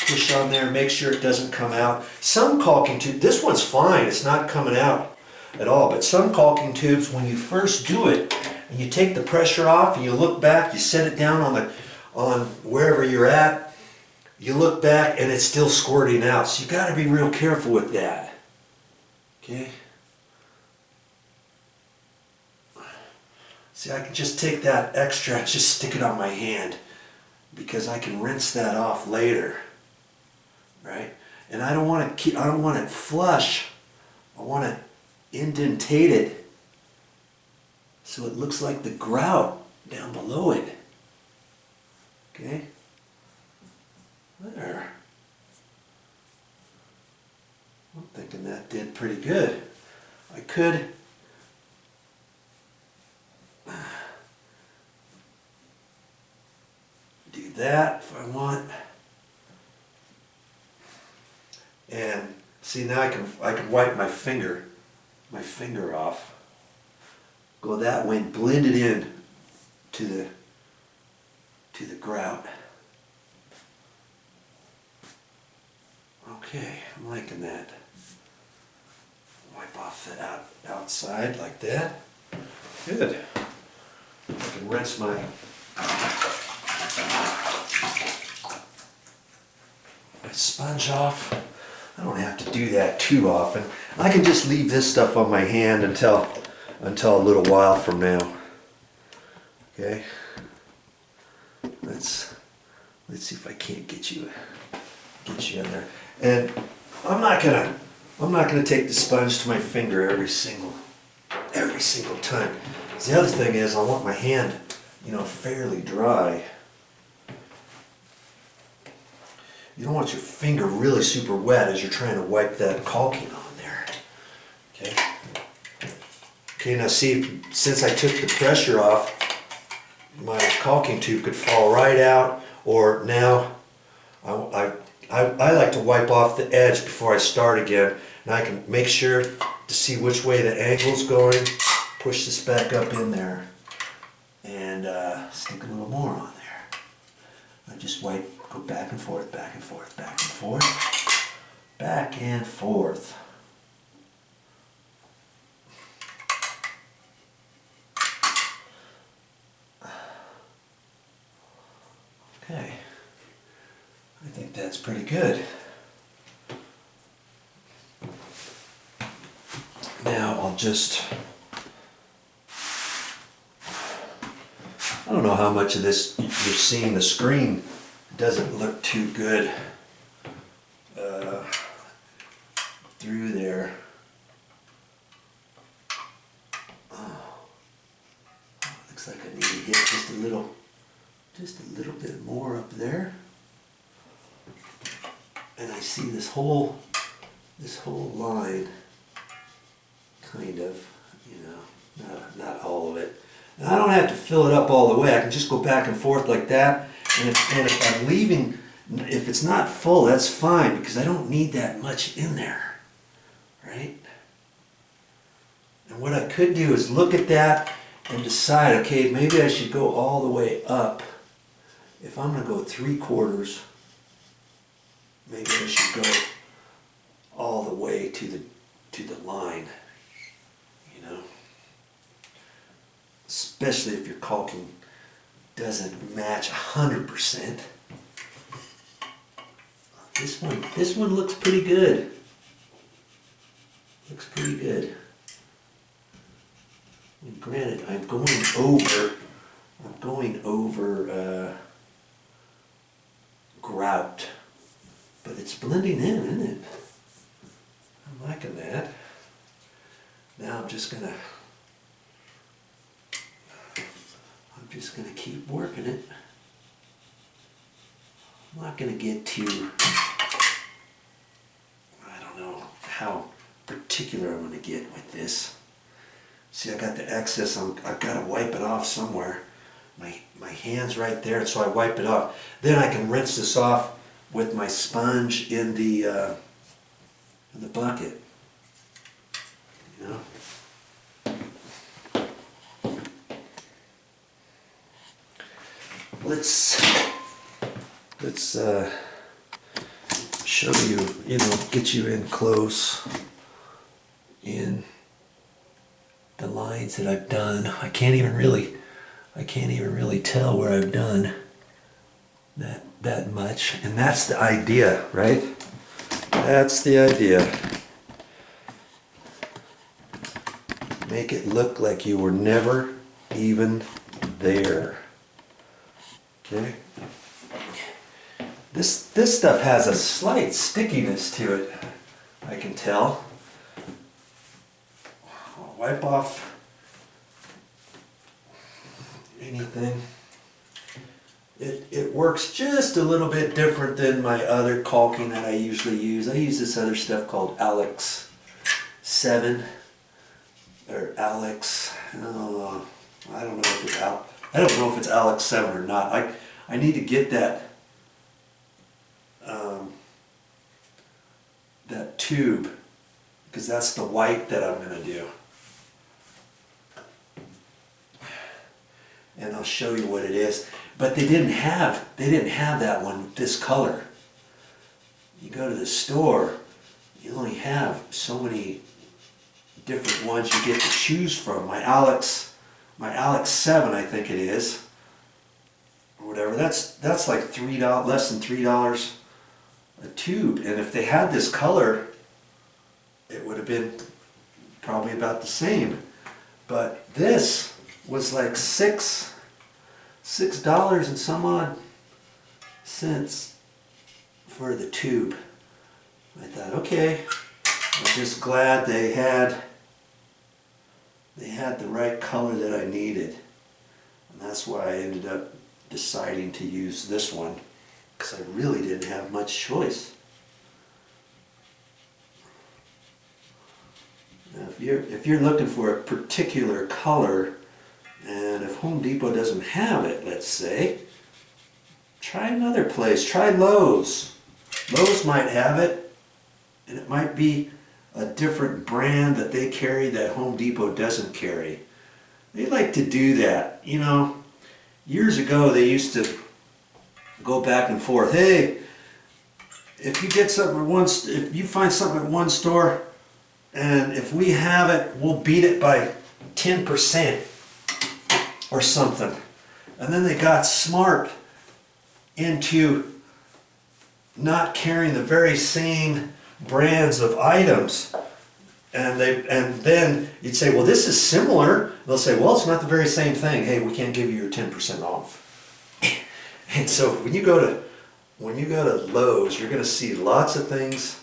push on there, make sure it doesn't come out. Some caulking tube, this one's fine, it's not coming out at all, but some caulking tubes, when you first do it, and you take the pressure off and you look back, you set it down on wherever you're at, you look back and it's still squirting out. So you got to be real careful with that. Okay? See, I can just take that extra, just stick it on my hand, because I can rinse that off later, right? And I don't want it flush. I want it indentated so it looks like the grout down below it. Okay? There. I'm thinking that did pretty good. I could do that if I want. And see, now I can wipe my finger off. Go that way and blend it in to the grout. Okay, I'm liking that. Wipe off that outside like that. Good. I can rinse my sponge off. I don't have to do that too often. I can just leave this stuff on my hand until a little while from now. Okay. Let's see if I can't get you in there. And I'm not gonna take the sponge to my finger every single time. The other thing is I want my hand, fairly dry. You don't want your finger really super wet as you're trying to wipe that caulking on there. Okay. Okay, now see, since I took the pressure off, my caulking tube could fall right out, or now I like to wipe off the edge before I start again, and I can make sure to see which way the angle's going, push this back up in there, and stick a little more on there. I just go back and forth, back and forth, back and forth, back and forth. Okay, I think that's pretty good. Now I'll just, I don't know how much of this you're seeing. The screen doesn't look too good through there. Oh, looks like I need to hit just a little bit more up there. And I see this whole line, kind of, not all of it. And I don't have to fill it up all the way. I can just go back and forth like that. And if I'm leaving, if it's not full, that's fine, because I don't need that much in there, right? And what I could do is look at that and decide, okay, maybe I should go all the way up. If I'm going to go 3/4, maybe I should go all the way to the line, especially if your caulking doesn't match 100%. This one looks pretty good. Looks pretty good. And granted, I'm going over grout, but it's blending in, isn't it? I'm liking that. Now I'm just gonna keep working it. I'm not gonna get too, I don't know how particular I'm gonna get with this. See, I got the excess, I've got to wipe it off somewhere. My hand's right there, so I wipe it off. Then I can rinse this off with my sponge in the bucket. Let's show you, get you in close in the lines that I've done. I can't even really tell where I've done that much, and that's the idea, right? That's the idea. Make it look like you were never even there. Okay? This stuff has a slight stickiness to it, I can tell. I'll wipe off anything. It works just a little bit different than my other caulking that I usually use. I use this other stuff called Alex 7 or Alex. I don't know if it's Alex 7 or not. I need to get that that tube, because that's the white that I'm going to do. And I'll show you what it is. But they didn't have that one this color. You go to the store, you only have so many different ones you get to choose from. My Alex 7, I think it is, or whatever. That's like $3, less than $3 a tube. And if they had this color, it would have been probably about the same. But this was like $6 and some odd cents for the tube. I thought, okay, I'm just glad they had the right color that I needed. And that's why I ended up deciding to use this one, because I really didn't have much choice. Now, if you're looking for a particular color, and if Home Depot doesn't have it, let's say, try another place. Try Lowe's. Lowe's might have it, and it might be a different brand that they carry that Home Depot doesn't carry. They like to do that. Years ago they used to go back and forth. Hey, if you get something if you find something at one store, and if we have it, we'll beat it by 10%. Or something. And then they got smart into not carrying the very same brands of items. And then you'd say, well, this is similar. They'll say, well, it's not the very same thing. Hey, we can't give you your 10% off. And so when you go to Lowe's, you're going to see lots of things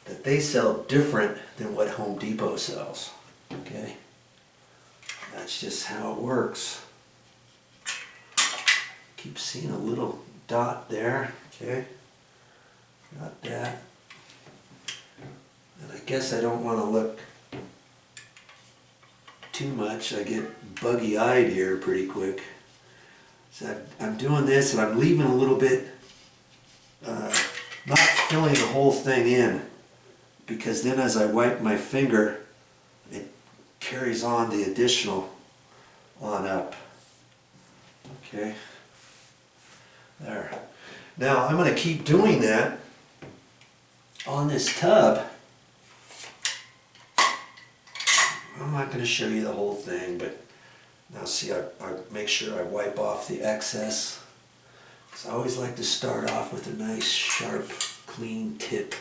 that they sell different than what Home Depot sells. Okay? That's just how it works. Keep seeing a little dot there. Okay, got that. And I guess I don't want to look too much. I get buggy-eyed here pretty quick. So I'm doing this, and I'm leaving a little bit, not filling the whole thing in, because then as I wipe my finger, it carries on the additional on up. Okay, there. Now I'm going to keep doing that on this tub. I'm not going to show you the whole thing, but now see, I make sure I wipe off the excess. So I always like to start off with a nice sharp clean tip.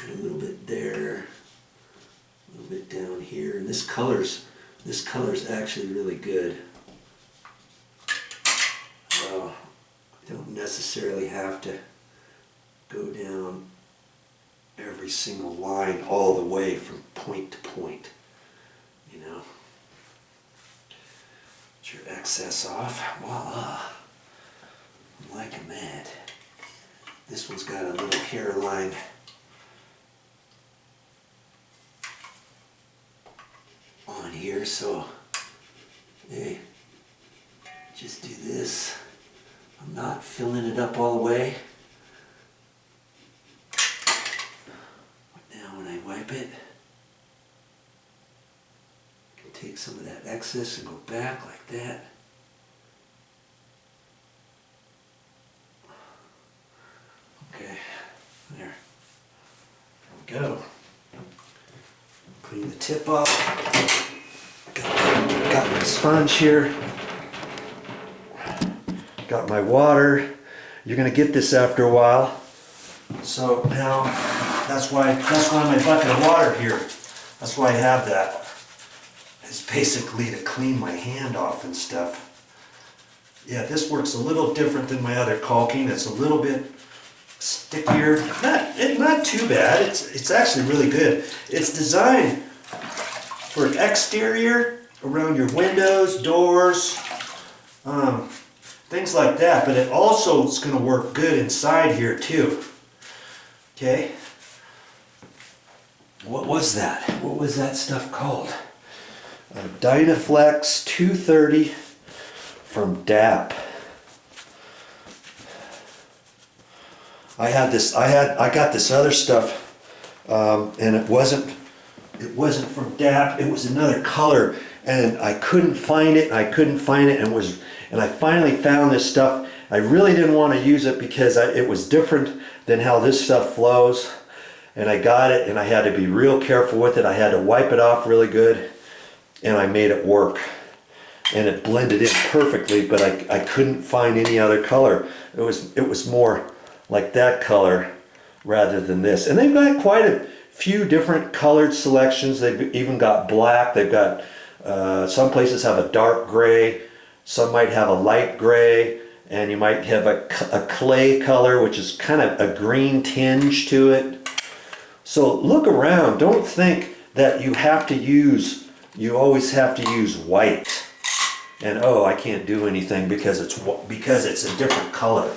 And a little bit there, a little bit down here, and this color's actually really good. So I don't necessarily have to go down every single line all the way from point to point, Get your excess off. Voila! I'm liking that. This one's got a little hairline. On here, so hey, just do this. I'm not filling it up all the way. Now when I wipe it, I can take some of that excess and go back like that. Okay, there we go. Clean the tip off. Got my sponge here. Got my water. You're gonna get this after a while. So now that's why my bucket of water here. That's why I have that. It's basically to clean my hand off and stuff. Yeah, this works a little different than my other caulking. It's a little bit stickier. Not too bad. It's actually really good. It's designed for exterior, around your windows, doors, things like that. But it also is going to work good inside here too. Okay. What was that? What was that stuff called? Dynaflex 230 from DAP. I got this other stuff, and it wasn't from DAP. It was another color, and I couldn't find it. And I finally found this stuff. I really didn't want to use it because it was different than how this stuff flows. And I got it, and I had to be real careful with it. I had to wipe it off really good, and I made it work. And it blended in perfectly, but I couldn't find any other color. It was more like that color rather than this. And they've got quite a few different colored selections. They've even got black. They've got, some places have a dark gray. Some might have a light gray. And you might have a clay color, which is kind of a green tinge to it. So look around. Don't think that you always have to use white. And oh, I can't do anything because it's a different color.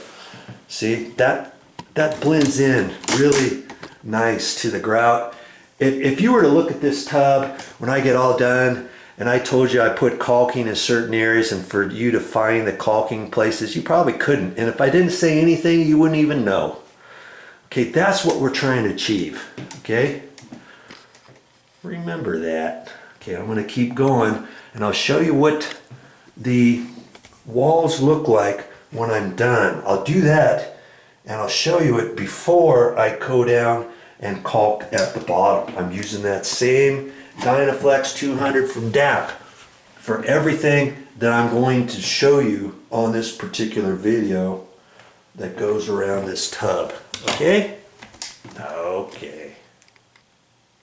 See, that blends in really nice to the grout. If you were to look at this tub when I get all done, and I told you I put caulking in certain areas, and for you to find the caulking places, you probably couldn't. And if I didn't say anything, you wouldn't even know. Okay, that's what we're trying to achieve. Okay? Remember that. Okay, I'm going to keep going, and I'll show you what the walls look like when I'm done. I'll do that, and I'll show you it before I go down and caulk at the bottom. I'm using that same Dynaflex 200 from DAP for everything that I'm going to show you on this particular video that goes around this tub. Okay? Okay.